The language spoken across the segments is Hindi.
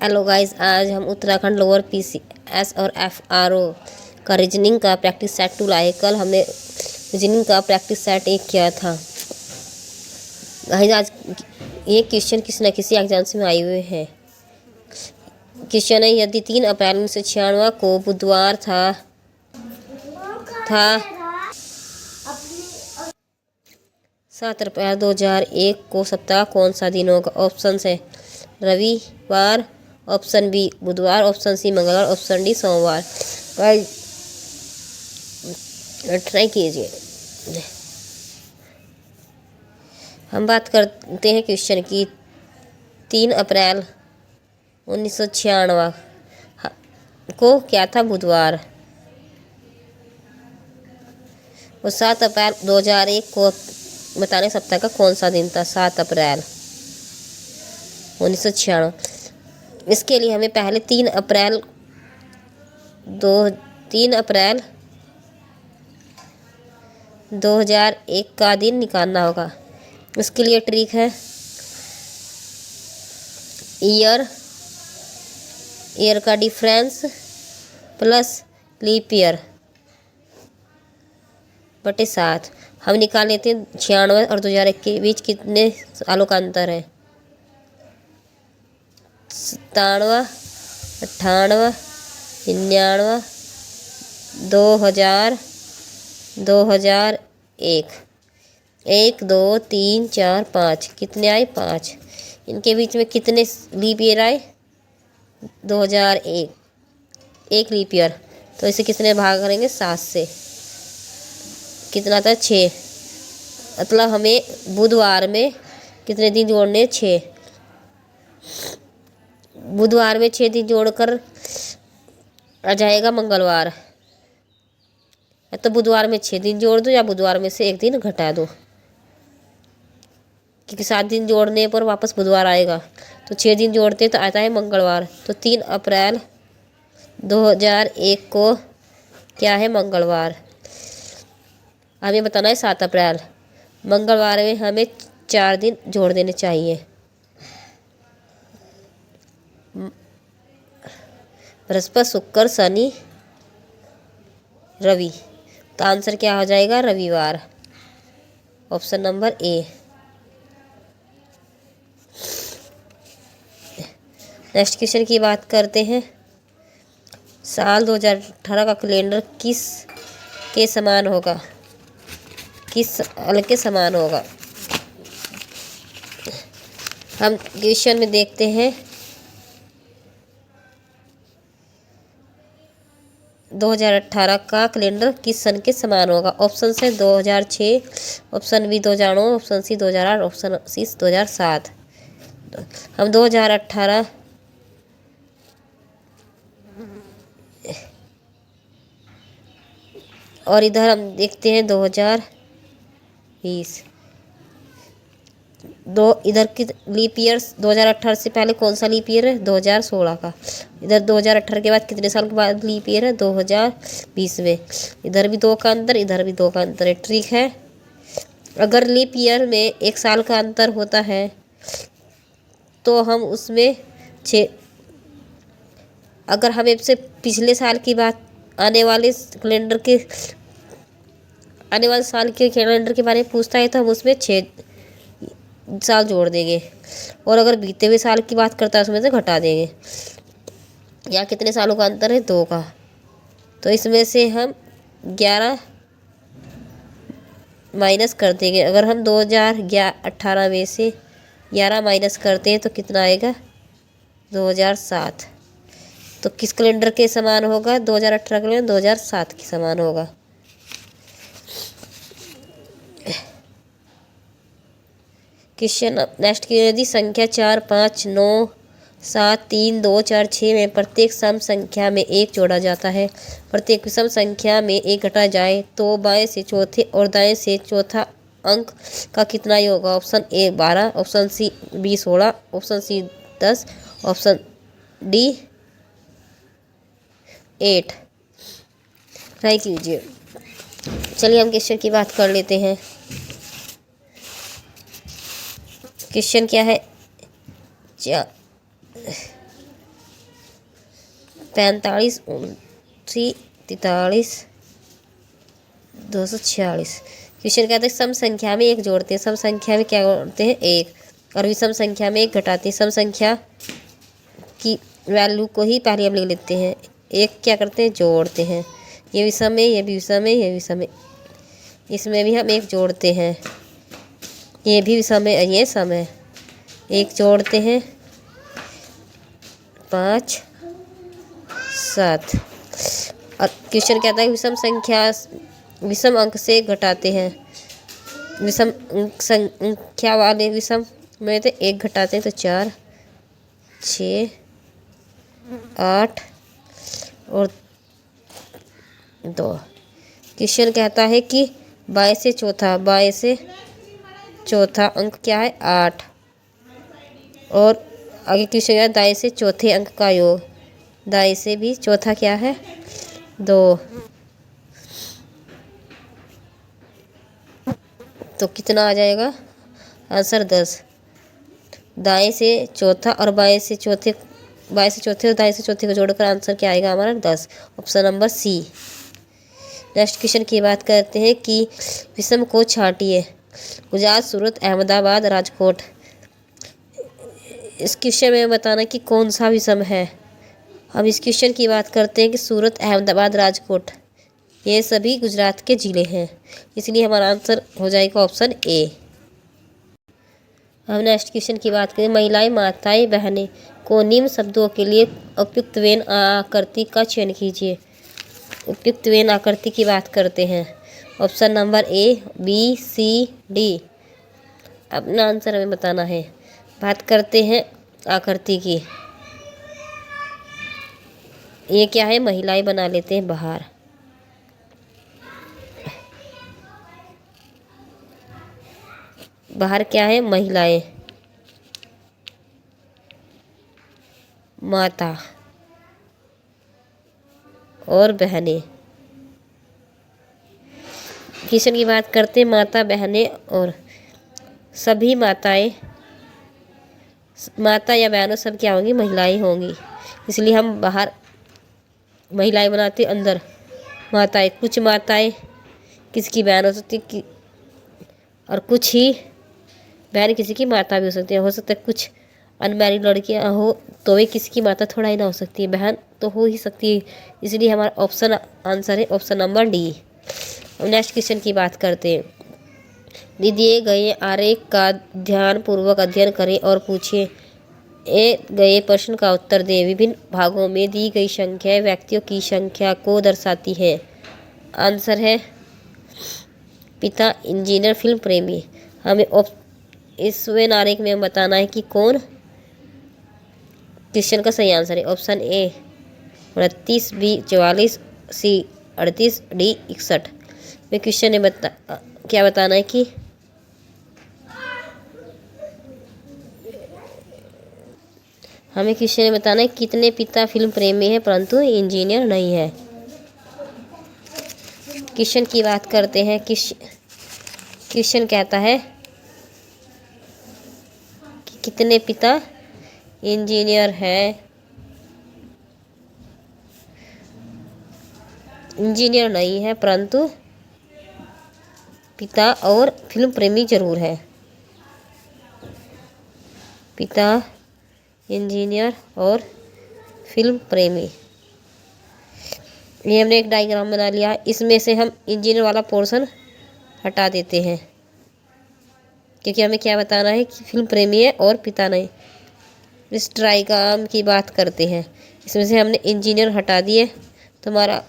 हेलो गाइस, आज हम उत्तराखंड लोअर पीसीएस और एफआरओ का रीजनिंग का प्रैक्टिस सेट 2 लाए। कल हमने रीजनिंग का प्रैक्टिस सेट 1 किया था। गाइस, आज ये क्वेश्चन किसी न किसी एग्जाम्स में आए हुए हैं। क्वेश्चन है, यदि 3 अप्रैल 1996 को बुधवार था 7 अप्रैल 2001 को सप्ताह कौन सा दिन होगा? ऑप्शन है रविवार, ऑप्शन बी बुधवार, ऑप्शन सी मंगलवार, ऑप्शन डी सोमवार। ट्राई कीजिए। हम बात करते हैं क्वेश्चन की। 3 अप्रैल 1996 को क्या था? बुधवार। और 7 अप्रैल 2001 को बताने सप्ताह का कौन सा दिन था? 7 अप्रैल 1996। इसके लिए हमें पहले 3 अप्रैल 2001 का दिन निकालना होगा। इसके लिए ट्रिक है, ईयर का डिफरेंस प्लस लीप ईयर बटे 7। हम निकाल लेते हैं 96 और 2001 के बीच कितने सालों का अंतर है। 97, 98, 99, 2000, 2001। 1 2 3 4 5 कितने आए? 5। इनके बीच में कितने लीप ईयर आए? 2001, एक लीप ईयर। तो इसे कितने भाग करेंगे? 7 से। कितना था? 6। मतलब हमें बुधवार में कितने दिन जोड़ने? 6। बुधवार में 6 दिन जोड़कर आ जाएगा मंगलवार। तो बुधवार में 6 दिन जोड़ दो या बुधवार में से 1 दिन घटा दो, क्योंकि 7 दिन जोड़ने पर वापस बुधवार आएगा। तो 6 दिन जोड़ते तो आता है मंगलवार। तो 3 अप्रैल 2001 को क्या है? मंगलवार। हमें बताना है 7 अप्रैल। मंगलवार में हमें 4 दिन जोड़ देने चाहिए। बृहस्पति, शुक्र, शनि, रवि। तो आंसर क्या हो जाएगा? रविवार। ऑप्शन नंबर ए। नेक्स्ट क्वेश्चन की बात करते हैं। साल 2018 का कैलेंडर किस के समान होगा? किस साल के समान होगा? हम क्वेश्चन में देखते हैं। 2018 का कैलेंडर किस सन के समान होगा? ऑप्शन है 2006, option B 2009, option C 2008, option C 2007। हम 2018 और इधर हम देखते हैं 2020। इधर की लीप ईयर 2018 से पहले कौन सा लीप ईयर है? 2016 का। इधर 2018 के बाद कितने साल के बाद लीप ईयर है? 2020 में। इधर भी 2 का अंतर, इधर भी 2 का अंतर है। ट्रिक है, अगर लीप ईयर में 1 साल का अंतर होता है तो हम उसमें 6, अगर हमें से पिछले साल की बात आने वाले साल के कैलेंडर के बारे में पूछता है तो हम उसमें 6 साल जोड़ देंगे, और अगर बीते हुए साल की बात करता है उसमें से घटा देंगे। या कितने सालों का अंतर है? 2 का। तो इसमें से हम 11 माइनस कर देंगे। अगर हम 2018 में से 11 माइनस करते हैं तो कितना आएगा? 2007। तो किस कैलेंडर के समान होगा? 2018 कैलेंडर 2007 के समान होगा। क्वेश्चन नेक्स्ट की, यदि संख्या 4 5 9 7 3 2 4 6 में प्रत्येक सम संख्या में 1 जोड़ा जाता है, प्रत्येक विषम संख्या में 1 घटा जाए तो बाएं से चौथे और दाएं से चौथा अंक का कितना योग होगा? Option A 12, option C B 16, option C 10, option D 8। Try कीजिए। चलिए हम क्वेश्चन की बात कर लेते हैं। क्वेश्चन क्या है? 45, 29, 43, 246। क्वेश्चन कहते हैं सम संख्या में एक जोड़ते हैं। सम संख्या में क्या जोड़ते हैं? एक। और विषम संख्या में एक घटाते हैं। सम संख्या की वैल्यू को ही पहले हम लिख लेते हैं। एक क्या करते हैं? जोड़ते हैं। ये विषम है, ये भी विषम है, ये विषम है। इसमें भी हम एक जोड़ते हैं। ये भी विषम है, ये सम है। एक जोड़ते हैं, 5, 7। और क्वेश्चन कहता है विषम अंक से घटाते हैं। विषम संख्या वाले विषम में तो एक घटाते हैं तो 4, 6, 8 और 2। क्वेश्चन कहता है कि बाएं से चौथा अंक क्या है? 8। और आगे क्वेश्चन है दाएं से चौथे अंक का योग। दाएं से भी चौथा क्या है? 2। तो कितना आ जाएगा आंसर? 10। दाएं से चौथा और बाएं से चौथे और दाएं से चौथे को जोड़कर आंसर क्या आएगा हमारा? 10। Option number C. Next question की बात करते हैं कि विषम को छांटिए। गुजरात, सूरत, अहमदाबाद, राजकोट। इस क्वेश्चन में बताना कि कौन सा विषम है। हम इस क्वेश्चन की बात करते हैं कि सूरत, अहमदाबाद, राजकोट ये सभी गुजरात के ज़िले हैं, इसलिए हमारा आंसर हो जाएगा ऑप्शन ए। हम नेक्स्ट क्वेश्चन की बात करें। महिलाएं, माताएं, बहनें को निम्न शब्दों के लिए उपयुक्त वेन आकृति का चयन कीजिए। उपयुक्त वेन आकृति की बात करते हैं। Option number A, B, C, D. अपना आंसर हमें बताना है। बात करते हैं आकृति की। ये क्या है? महिलाएं बना लेते हैं बाहर। बाहर क्या है? महिलाएं, माता और बहनें। क्वेश्चन की बात करते हैं माता, बहनें और सभी माताएं। माता या बहनों सब क्या होंगी? महिलाएं होंगी, इसलिए हम बाहर महिलाएं बनाते, अंदर माताएं। कुछ माताएं किसकी बहन हो सकती कि, और कुछ ही बहन किसी की माता भी हो सकती है। हो सकता है कुछ अनमैरिड लड़कियां हो तो वे किसी की माता थोड़ा ही ना हो सकती है, बहन तो हो ही सकती है। इसलिए हमारा ऑप्शन आंसर है ऑप्शन नंबर डी। अब नेक्स्ट क्वेश्चन की बात करते हैं। दिए गए आरेख का ध्यानपूर्वक अध्ययन करें और पूछें गए प्रश्न का उत्तर दें। विभिन्न भागों में दी गई संख्या व्यक्तियों की संख्या को दर्शाती है। आंसर है पिता, इंजीनियर, फिल्म प्रेमी। हमें इस वेन आरेख में बताना है कि कौन क्वेश्चन का सही आंसर है। Option A 29, B 44, C 38, D 61 में क्वेश्चन ने क्या बताना है कि हमें क्वेश्चन में बताना है कितने पिता फिल्म प्रेमी है परंतु इंजीनियर नहीं है। क्वेश्चन की बात करते हैं। क्वेश्चन कहता है कि कितने पिता इंजीनियर है, इंजीनियर नहीं है परंतु पिता और फिल्म प्रेमी जरूर है। पिता, इंजीनियर और फिल्म प्रेमी। ये हमने एक डायग्राम बना लिया। इसमें से हम इंजीनियर वाला पोर्शन हटा देते हैं क्योंकि हमें क्या बताना है कि फिल्म प्रेमी है और पिता नहीं। इस डायग्राम की बात करते हैं। इसमें से हमने इंजीनियर हटा दिए तो हमारा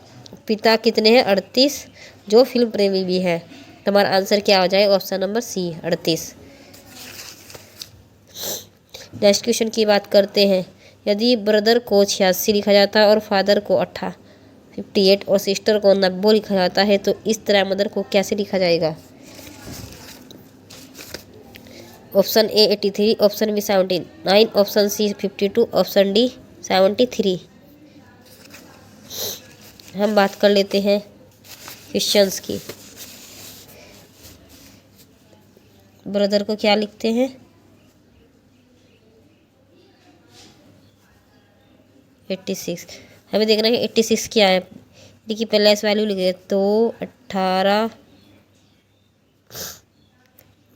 पिता कितने हैं? 38, जो फिल्म प्रेमी भी है। तो हमारा आंसर क्या हो जाएगा? Option number C 38। Next question की बात करते हैं। यदि ब्रदर को 86 लिखा जाता है और फादर को 58 और सिस्टर को 90 लिखा जाता है तो इस तरह मदर को कैसे लिखा जाएगा? Option A 83, option B 79, option C 52, option D 73। हम बात कर लेते हैं क्वेश्चंस की। ब्रदर को क्या लिखते हैं? 86। हमें देखना है कि 86 क्या है। देखिए पहले इस वैल्यू लिखे तो 18,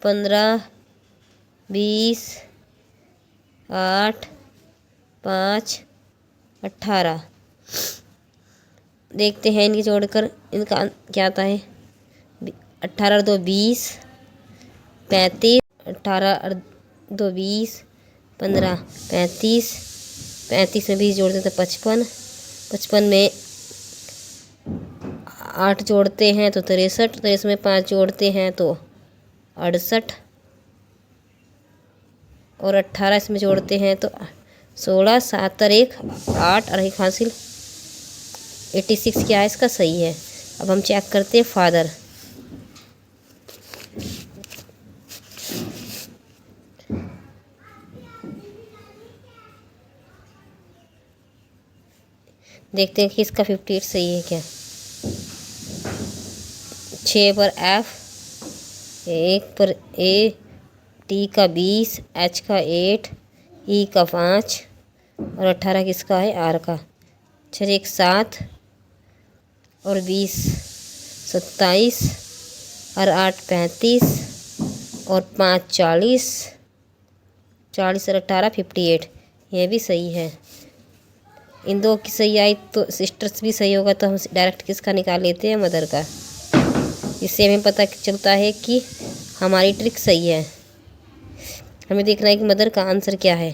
15, 20, 8, 5, 18। देखते हैं इनकी जोड़कर इनका क्या आता है। 18 और 2 20, 35, 18 और 2 20, 15, 35, 35 में 20 जोड़ते तो 55, 55 में 8 जोड़ते हैं तो 63, 63 में 5 जोड़ते हैं तो 68, और 18 इसमें जोड़ते हैं तो 16, 7 और 1 8 और 1 हासिल। 86 क्या है इसका सही है। अब हम चेक करते हैं फादर। देखते हैं कि इसका 58 सही है क्या। 6 पर F, 1 पर A, T का 20, H का 8, E का 5 और 18 किसका है R का। 6 1 7 और 20 27 और 8 35 और 5 40, 40 और 18 58। ये भी सही है। इन दो की सही आई तो सिस्टर्स भी सही होगा, तो हम डायरेक्ट किसका निकाल लेते हैं, मदर का। इससे हमें पता चलता है कि हमारी ट्रिक सही है। हमें देखना है कि मदर का आंसर क्या है।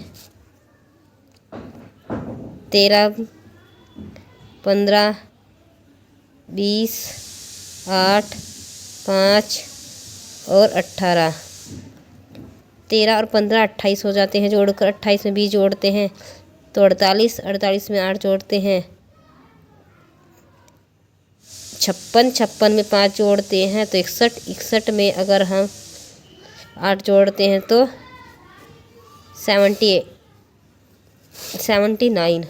13, 15, 20, 8, 5 और 18। 13 और 15 28 हो जाते हैं जोड़कर। 28 में 20 जोड़ते हैं तो 48, 48 में 8 जोड़ते हैं 56, 56 में 5 जोड़ते हैं तो 61, 61 में अगर हम 8 जोड़ते हैं तो 79।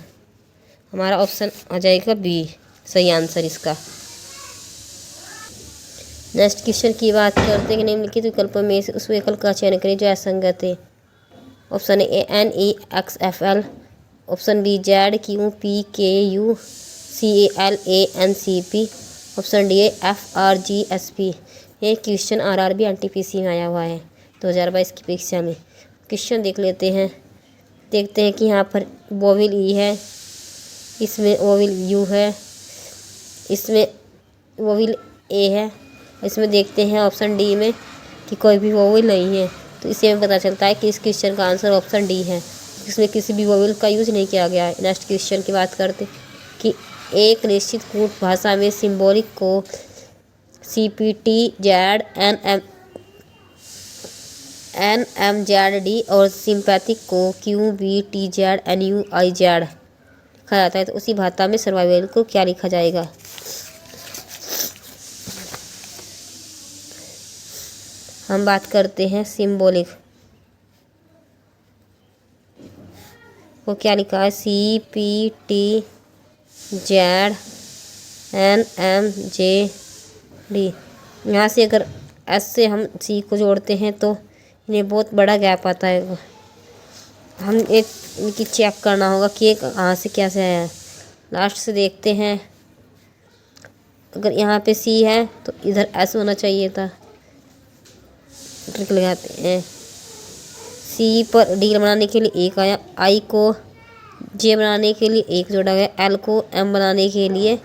हमारा ऑप्शन आ जाएगा बी सही आंसर इसका। नेक्स्ट क्वेश्चन की बात करते हैं कि निम्नलिखित विकल्पों में से उस विकल्प का चयन करें जो असंगत है। Option A NEXFL, option B ZQPKUCALANCP, option D FRGSP। ये क्वेश्चन RRB NTPC में आया हुआ है 2022 की परीक्षा में। क्वेश्चन देख लेते हैं। देखते हैं कि यहाँ पर वोवेल ई है, इसमें वोवेल यू है, इसमें वोवेल ए है, इसमें देखते हैं ऑप्शन डी में कि कोई भी वोवेल नहीं है। तो इससे हमें पता चलता है कि इस क्वेश्चन का आंसर ऑप्शन डी है, इसमें किसी भी वोवेल का यूज नहीं किया गया है। नेक्स्ट क्वेश्चन की बात करते कि एक निश्चित कूट भाषा में सिंबॉलिक को CPTZ NMZD और सिंपैथिक को QBTZ NUIZ लिखा जाता है, तो उसी भाषा में सर्वाइवल को क्या लिखा जाएगा। हम बात करते हैं सिंबॉलिक को क्या लिखा है, CPTZ NMZD। यहाँ से अगर S से हम C को जोड़ते हैं तो इन्हें बहुत बड़ा गैप आता है। हम एक इनकी चेक करना होगा कि एक कहाँ से क्या से आया है। लास्ट से देखते हैं, अगर यहाँ पे C है तो इधर S होना चाहिए था। ट्रिक लगाते हैं। C पर D बनाने के लिए 1 आया, I को J बनाने के लिए 1 जोड़ा गया, L को M बनाने के लिए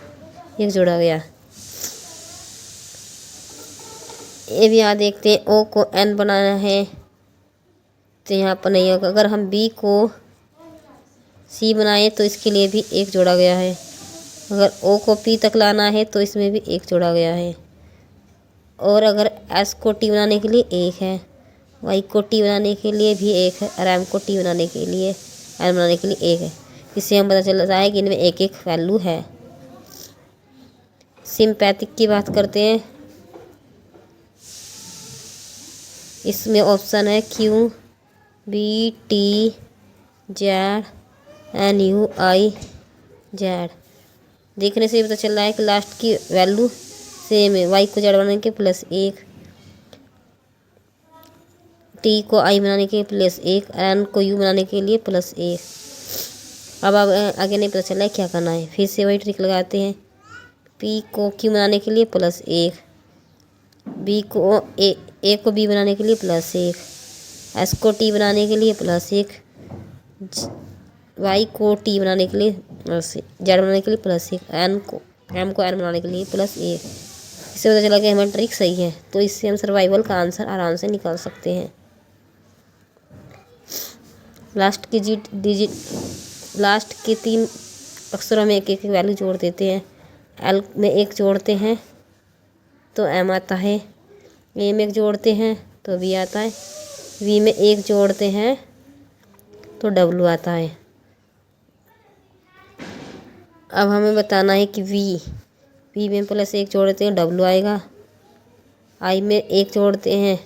1 जोड़ा गया। ये भी यहाँ देखते हैं, O को N बनाना है तो यहाँ पर नहीं होगा। अगर हम B को C बनाए तो इसके लिए भी 1 जोड़ा गया है। अगर O को P तक लाना है तो इसमें भी 1 जोड़ा गया है। और अगर S को T बनाने के लिए 1 है, Y को T बनाने के लिए भी 1 है, और M को T बनाने के लिए N बनाने के लिए 1 है। इससे हम पता चलता है कि इनमें 1-1 वैल्यू है। सिंपैथिक की बात करते हैं। इसमें ऑप्शन है QBTZ NUIZ। देखने से पता चल रहा है कि लास्ट की वैल्यू सेम है। Y को Z बनाने के +1, T को I बनाने के +1, N को U बनाने के लिए +1। अब आगे नहीं पता चला है क्या करना है। फिर से वही ट्रिक लगाते हैं। पी को क्यू बनाने के लिए +1, बी को ए को बी बनाने के लिए +1, एस को टी बनाने के लिए +1, वाई को टी बनाने के लिए जेड बनाने के लिए +1, एम को एन बनाने के लिए +1। इससे पता चला कि हमारी ट्रिक सही है। तो इससे हम सर्वाइवल का आंसर आराम से निकाल सकते हैं। लास्ट के 3 अक्षरों में एक एक वैल्यू जोड़ देते हैं। एल में 1 जोड़ते हैं तो एम आता है, ए में 1 जोड़ते हैं तो वी आता है, वी में 1 जोड़ते हैं तो डब्लू आता है। अब हमें बताना है कि वी में +1 जोड़ते हैं डब्लू आएगा, आई में 1 जोड़ते हैं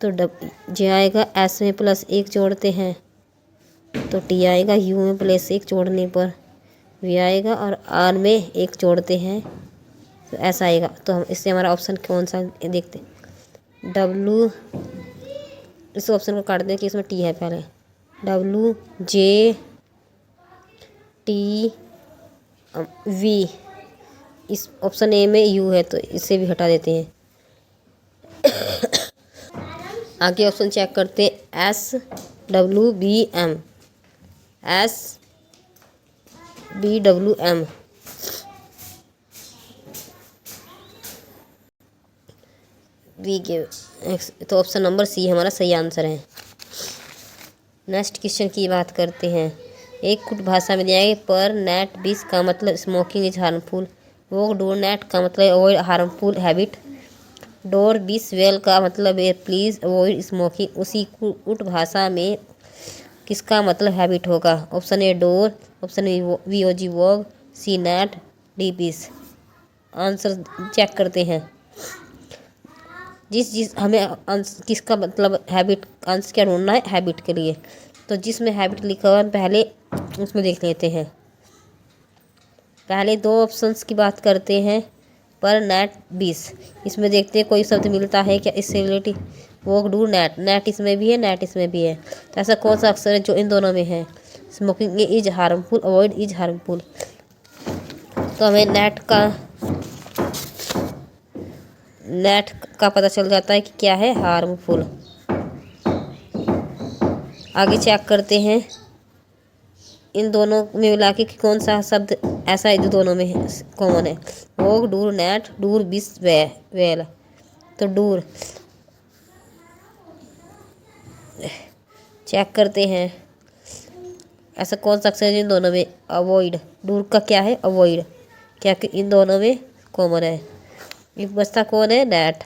तो जे आएगा, एस में +1 जोड़ते हैं तो टी आएगा, यू में +1 जोड़ने पर वी आएगा और आर में 1 जोड़ते हैं तो ऐसा आएगा। तो हम इससे हमारा ऑप्शन कौन सा देखते हैं। डब्लू, इस ऑप्शन को काट दें कि इसमें टी है पहले। डब्लू जे टी वी, इस ऑप्शन ए में यू है तो इसे भी हटा देते हैं। आगे ऑप्शन चेक करते हैं। S W B M, S B W M, B K, तो ऑप्शन नंबर सी हमारा सही आंसर है। नेक्स्ट क्वेश्चन की बात करते हैं। एक कुछ भाषा में दिया है पर नेट बीस का मतलब स्मोकिंग इज हार्मफुल, वो डोर नेट का मतलब अवॉइड हार्मफुल हैबिट, डोर बीस वेल का मतलब है प्लीज़ अवॉइड स्मोकिंग। उसी कुट भाषा में किसका मतलब हैबिट होगा। Option A door, option A V O G vogue, C net, D piece. Answer check करते हैं। जिस हमें किसका मतलब हैबिट आंसर क्या ढूंढना है हैबिट के लिए, तो जिसमें हैबिट लिखा हुआ है पहले उसमें देख लेते हैं। पहले 2 ऑप्शंस की बात करते हैं। पर नेट 20, इसमें देखते हैं कोई शब्द मिलता है क्या इससे relative. Walk do net, net इसमें भी है नेट इसमें भी है, तो ऐसा कौन सा अक्षर है जो इन दोनों में है। Smoking is harmful, avoid is harmful, तो हमें नेट का पता चल जाता है कि क्या है हार्मफुल। आगे चेक करते हैं इन दोनों में मिला के कि कौन सा शब्द ऐसा है जो दोनों में कॉमन है। वॉक डूर नेट, डूर बिस वेल, तो डूर चेक करते हैं ऐसा कौन सा अक्षर है इन दोनों में। अवॉइड, डूर का क्या है अवॉइड, क्या कि इन दोनों में कॉमन है। ये बचता कौन है नेट,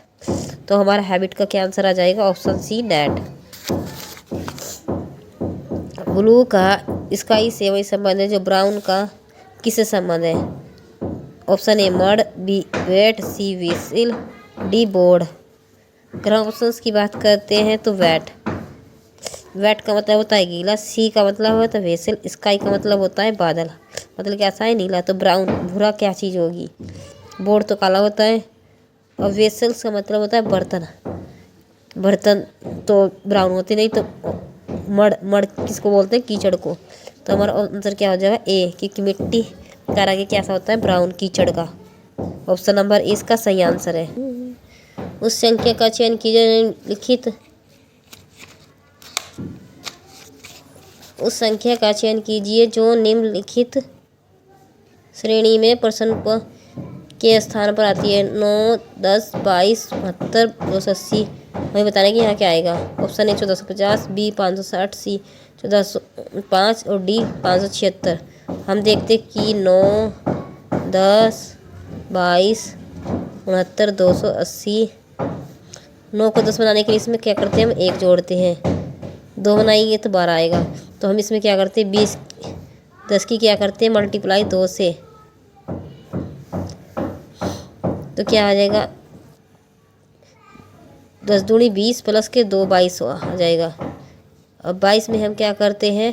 तो हमारा हैबिट का क्या आंसर आ जाएगा ऑप्शन सी नेट। ब्लू का स्काई से वही संबंध है जो ब्राउन का किससे संबंध है। Option A mud, B wet, C whistle, D board. ग्राम ऑप्शंस की बात करते हैं तो वेट का मतलब होता है गीला, सी का मतलब होता है वेसल, स्काई का मतलब होता है बादल, मतलब कैसा है नीला, तो ब्राउन भूरा क्या चीज़ होगी। बोर्ड तो काला होता है और वेसल्स का मतलब होता है बर्तन तो ब्राउन होते नहीं, तो मड़ किसको बोलते हैं कीचड़ को। तो हमारा आंसर क्या हो जाएगा ए, क्योंकि मिट्टी का रंग कैसा होता है ब्राउन कीचड़ का। ऑप्शन नंबर ए इसका सही आंसर है। उस संख्या का चयन कीजिए लिखित, उस संख्या का चयन कीजिए जो निम्नलिखित श्रेणी में प्रश्न के स्थान पर आती है। 9, 10, 22, 72, 280। हमें बताना है कि यहाँ क्या आएगा। ऑप्शन ए 1450, बी 560, सी 1405 और डी 576। हम देखते कि 9, 10, 22, 69, 280। 9 को 10 बनाने के लिए इसमें क्या करते हैं हम 1 जोड़ते हैं, 2 बनाएंगे तो 12 आएगा। तो हम इसमें क्या करते हैं 10 की क्या करते हैं मल्टीप्लाई 2 से, तो क्या आ जाएगा 10 दूनी 20 प्लस के 2 22 आ जाएगा। अब 22 में हम क्या करते हैं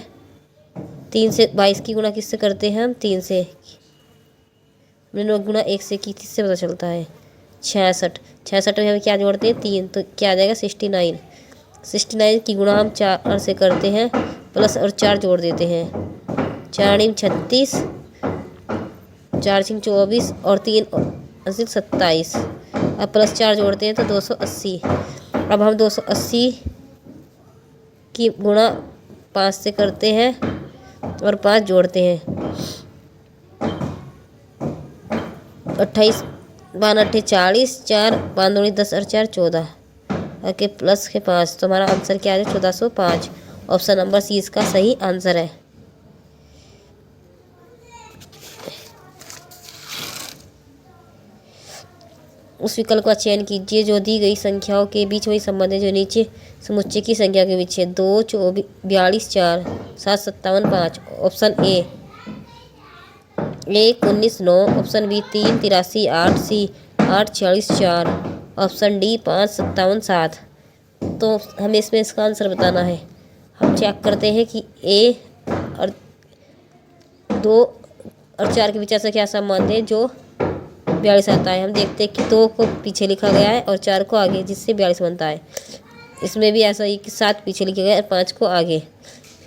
3 से 22 की गुणा किससे करते हैं हम 3 से, हमने गुणा 1 से की, किससे पता चलता है 66 में हम क्या जोड़ते हैं 3, तो क्या आ जाएगा 69 की गुणा हम 4 से करते हैं प्लस और 4 जोड़ देते हैं 4 × 36, 4 × 24 और 3 80 27। अब +4 जोड़ते हैं तो 280। अब हम 280 की गुणा 5 से करते हैं और 5 जोड़ते हैं। 28 बान 8 40, 4 5 दूनी 10 और 4 14 के प्लस के 5। तो हमारा आंसर क्या है? 1405। ऑप्शन नंबर सी इसका सही आंसर है। उस विकल्प का चयन कीजिए जो दी गई संख्याओं के बीच वही संबंध है जो नीचे समुच्चय की संख्या के बीच है। 2 42 4 7 57 5। Option A 1 19 9। Option B 3 83 8। C 8 46 4। Option D 5 57 7। तो हमें इसमें इसका आंसर बताना है। हम चेक करते हैं कि ए और 2 और 4 के बीच ऐसा क्या संबंध है जो 42 आता है। हम देखते हैं कि 2 को पीछे लिखा गया है और 4 को आगे, जिससे 42 बनता है। इसमें भी ऐसा ही कि 7 पीछे लिखा गया है और 5 को आगे,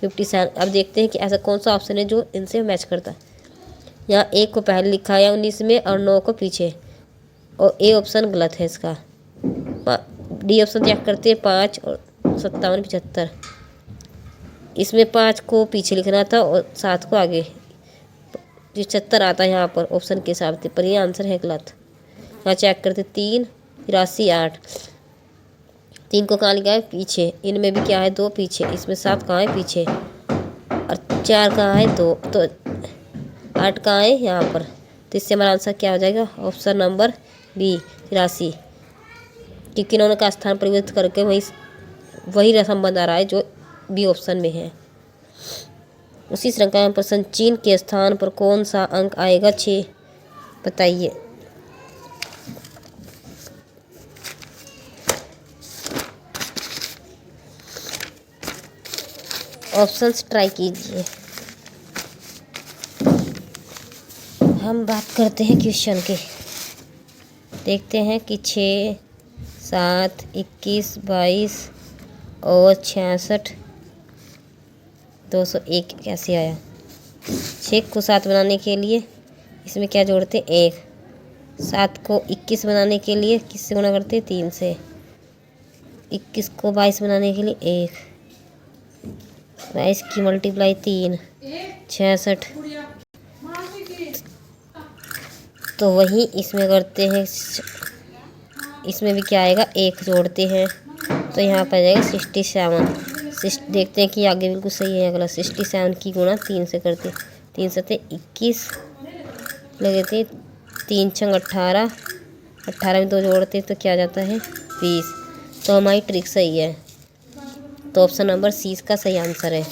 57। अब देखते हैं कि ऐसा कौन सा ऑप्शन है जो इनसे मैच करता है। यहाँ 1 को पहले लिखा है 19 में और 9 को पीछे, और ए ऑप्शन गलत है इसका। डी ऑप्शन चेक करते हैं 5 और 57 75। इसमें 5 को पीछे लिखना था और 7 को आगे, 75 आता है यहाँ पर ऑप्शन के हिसाब से, पर ये आंसर है गलत। यहाँ चेक करते 3 83 8। 3 को कहाँ लिखा है? पीछे। इनमें भी क्या है? 2 पीछे। इसमें 7 कहाँ है? पीछे। और 4 कहाँ है? 2। तो 8 कहाँ है? यहाँ पर। तो इससे हमारा आंसर क्या हो जाएगा? Option number B 83। क्योंकि इन्होंने का स्थान परिवर्तित करके वही संबंध आ रहा है जो बी ऑप्शन में है। उसी श्रृंखला में प्रश्न चीन के स्थान पर कौन सा अंक आएगा? 6 बताइए। ऑप्शंस ट्राई कीजिए। हम बात करते हैं क्वेश्चन के। देखते हैं कि 6 7 21 22 और 66 201 कैसे आया? 6 को 7 बनाने के लिए इसमें क्या जोड़ते? 1। 7 को 21 बनाने के लिए किससे गुणा करते? 3 से। 21 को 22 बनाने के लिए 1। 22 की मल्टीप्लाई 3, 66। तो वही इसमें करते हैं। इसमें भी क्या आएगा? 1 जोड़ते हैं तो यहाँ पर आ जाएगा 67। देखते हैं कि आगे बिल्कुल सही है या गलत। 67 की गुणा 3 से करते, 3 7 21 लगते, 3 6 18। 18 में 2 जोड़ते तो क्या जाता है? 20। तो हमारी ट्रिक सही है। तो ऑप्शन नंबर सी इसका सही आंसर है।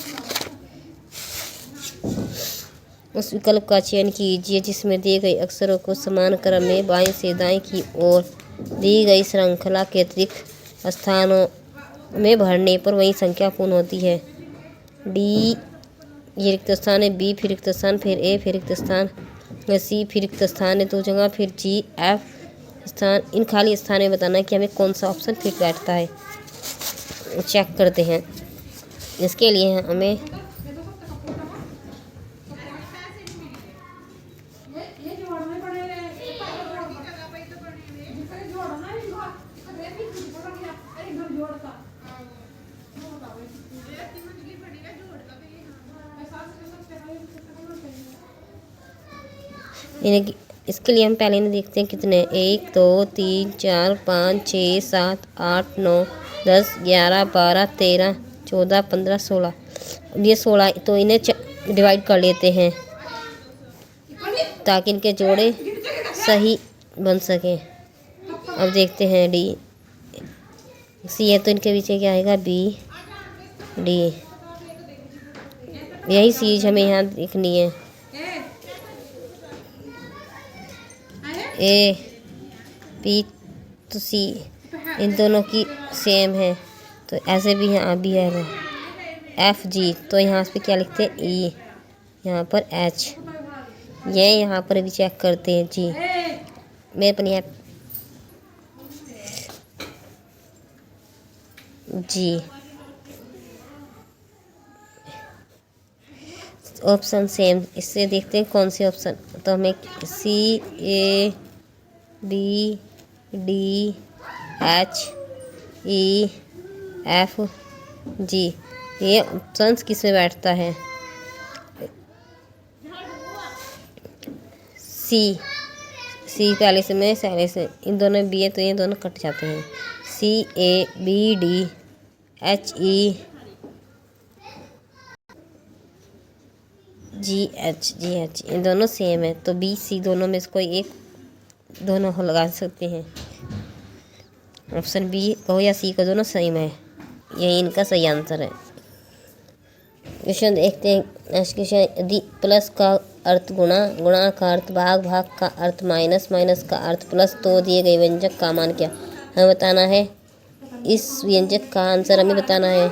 उस विकल्प का चयन कीजिए जिसमें दिए गए अक्षरों को समान क्रम में बाएं से दाएं की ओर दी गई श्रृंखला के अतिरिक्त स्थानों में भरने पर वही संख्या पूर्ण होती है। डी ये रिक्त स्थान है, बी फिर रिक्त स्थान, फिर ए फिर रिक्त स्थान, सी फिर रिक्त स्थान है 2 जगह, फिर जी एफ स्थान। इन खाली स्थान में बताना है कि हमें कौन सा ऑप्शन फिट बैठता है। चेक करते हैं। इसके लिए हमें इसके लिए हम पहले इन्हें देखते हैं कितने 1 2 3 4 5 6 7 8 9 10 11 12 13 14 15 16। अब ये 16, तो इन्हें डिवाइड कर लेते हैं ताकि इनके जोड़े सही बन सकें। अब देखते हैं डी सी है तो इनके पीछे क्या आएगा? B D. यही चीज़ हमें यहाँ देखनी है। ए बी तो सी इन दोनों की सेम है, तो ऐसे भी यहाँ भी है। एफ जी तो यहाँ पे क्या लिखते हैं? ई। यहाँ पर एच। ये यहाँ पर भी चेक करते हैं जी। मैं अपनी ऐप जी ऑप्शन सेम, इससे देखते हैं कौन से ऑप्शन। तो हमें CADDHEFG, ये ऑप्शंस किस में बैठता है? सी पहले से में पहले से इन दोनों में बी है तो ये दोनों कट जाते हैं। CABDHEGH, इन दोनों सेम है तो बी सी दोनों में से कोई एक दोनों हो लगा सकते हैं। ऑप्शन बी को या सी को दोनों सेम है, यही इनका सही आंसर है। क्वेश्चन देखते हैं नेक्स्ट क्वेश्चन। यदि प्लस का अर्थ गुणा, गुणा का अर्थ भाग, भाग का अर्थ माइनस, माइनस का अर्थ प्लस, तो दिए गए व्यंजक का मान क्या? हमें बताना है, इस व्यंजक का आंसर हमें बताना है।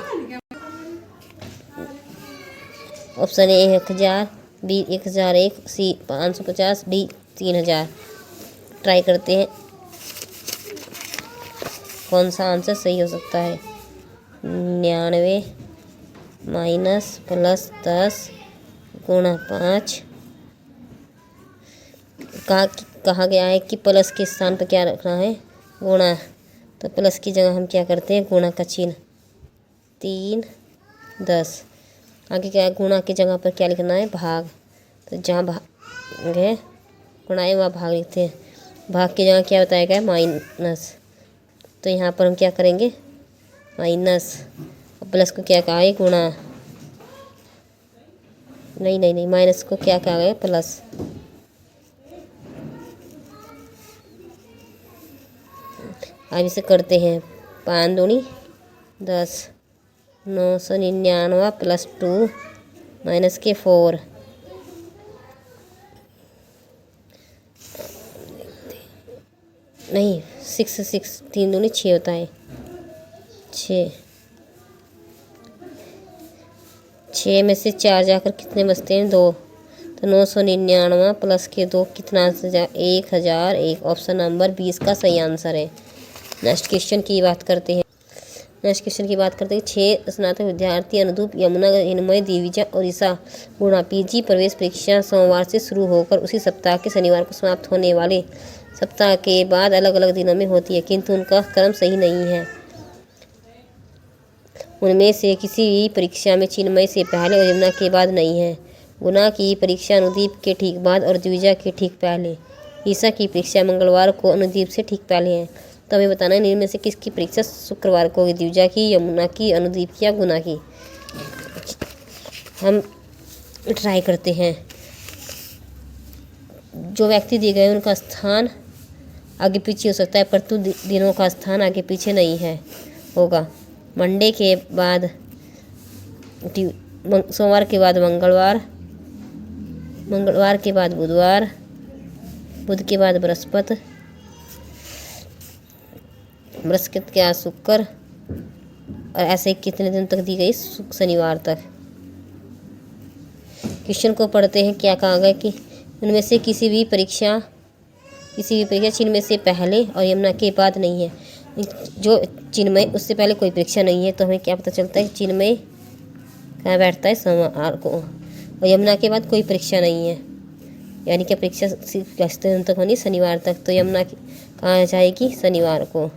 Option A 1000, B 1001, C 550, D 3000। Try करते हैं कौन सा आंसर सही हो सकता है। 99 माइनस प्लस 10 गुणा 5। कहा गया है कि प्लस के स्थान पर क्या रखना है? गुणा। तो प्लस की जगह हम क्या करते हैं? गुणा का चिन्ह। 3 10। आगे क्या है? गुणा की जगह पर क्या लिखना है? भाग। तो जहाँ भाग है गुणा है वहाँ भाग लिखते हैं। भाग की जगह क्या बताया गया है? माइनस। तो यहाँ पर हम क्या करेंगे? माइनस। और प्लस को क्या कहा है? गुणा। नहीं, माइनस को क्या कहा गया? प्लस। अब इसे करते हैं। 5 दूनी 10, 999 प्लस 2 माइनस के 4। नहीं 6 3 दूनी 6 होता है। 6 में से 4 जाकर कितने बचते हैं? 2। तो 999 प्लस के 2 कितना? 1001। ऑप्शन नंबर 20 का सही आंसर है। नेक्स्ट क्वेश्चन की बात करते हैं। 6 स्नातक विद्यार्थी अनुदीप, यमुना, हिनमय, दिविजा और ईशा गुणा पीजी प्रवेश परीक्षा सोमवार से शुरू होकर उसी सप्ताह के शनिवार को समाप्त होने वाले सप्ताह के बाद अलग अलग दिनों में होती है, किंतु उनका क्रम सही नहीं है। उनमें से किसी भी परीक्षा में चिन्मय से पहले और यमुना के बाद नहीं है। गुणा की परीक्षा अनुदीप के ठीक बाद और द्विजा के ठीक पहले। ईशा की परीक्षा मंगलवार को अनुदीप से ठीक पहले है। तो हमें बताना है इनमें से किसकी परीक्षा शुक्रवार को होगी? द्विजा की, यमुना की, अनुदीप की या गुणा की? हम ट्राई करते हैं। जो व्यक्ति दिए गए उनका स्थान आगे पीछे हो सकता है, परंतु दिनों का स्थान आगे पीछे नहीं है होगा। मंडे के बाद सोमवार के बाद मंगलवार, मंगलवार के बाद बुधवार, बुध के बाद बृहस्पति, बृहस्पति के बाद शुक्र, और ऐसे कितने दिन तक दी गई? शनिवार तक। क्वेश्चन को पढ़ते हैं। क्या कहा गया कि उनमें से किसी भी परीक्षा चिन्मय से पहले और यमुना के बाद नहीं है। जो चिन्मय उससे पहले कोई परीक्षा नहीं है, तो हमें क्या पता चलता है? चिन्मय कहाँ बैठता है? सोमवार को। और यमुना के बाद कोई परीक्षा नहीं है, यानी कि परीक्षा सिर्फ कितने दिन तक होनी? शनिवार तक। तो यमुना कहाँ जाएगी? शनिवार को।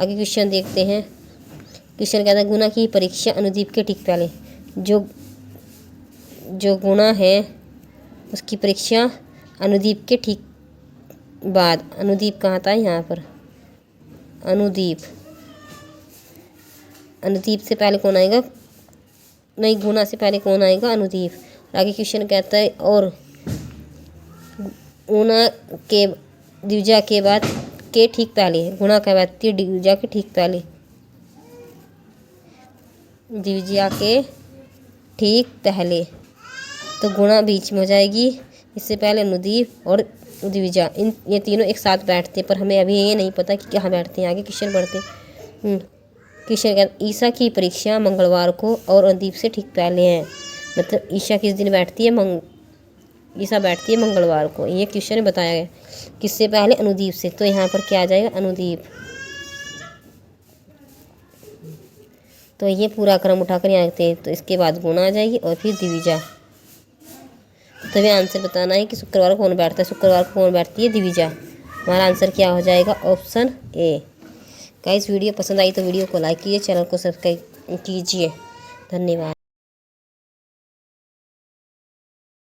आगे क्वेश्चन देखते हैं। क्वेश्चन कहता है गुणा की परीक्षा अनुदीप के ठीक पहले। जो गुणा है उसकी परीक्षा अनुदीप के ठीक बाद। अनुदीप कहाँ आता है? यहाँ पर अनुदीप से पहले कौन आएगा? नहीं, गुणा से पहले कौन आएगा? अनुदीप। आगे क्वेश्चन कहता है और गुणा के द्विजा के बाद के ठीक पहले। गुणा का बाद द्विजा के ठीक पहले, द्विजा के ठीक पहले। तो गुणा बीच में हो जाएगी, इससे पहले अनुदीप और द्विजा, ये तीनों एक साथ बैठते हैं, पर हमें अभी ये नहीं पता कि कहाँ बैठते हैं। आगे क्वेश्चन बढ़ते हैं। क्वेश्चन का ईशा की परीक्षा मंगलवार को और अनुदीप से ठीक पहले है। मतलब ईशा किस दिन बैठती है? ईशा बैठती है मंगलवार को। ये क्वेश्चन में बताया गया। किससे पहले? अनुदीप से। तो यहाँ पर क्या आ जाएगा? अनुदीप। तो ये पूरा क्रम उठाकर यहाँ रखते हैं। तो इसके बाद गुणा आ जाएगी और फिर द्विजा। तभी आंसर बताना है कि शुक्रवार को कौन बैठता है। शुक्रवार को कौन बैठती है? दिविजा। हमारा आंसर क्या हो जाएगा? ऑप्शन ए। गाइस वीडियो पसंद आई तो वीडियो को लाइक कीजिए, चैनल को सब्सक्राइब कीजिए। धन्यवाद।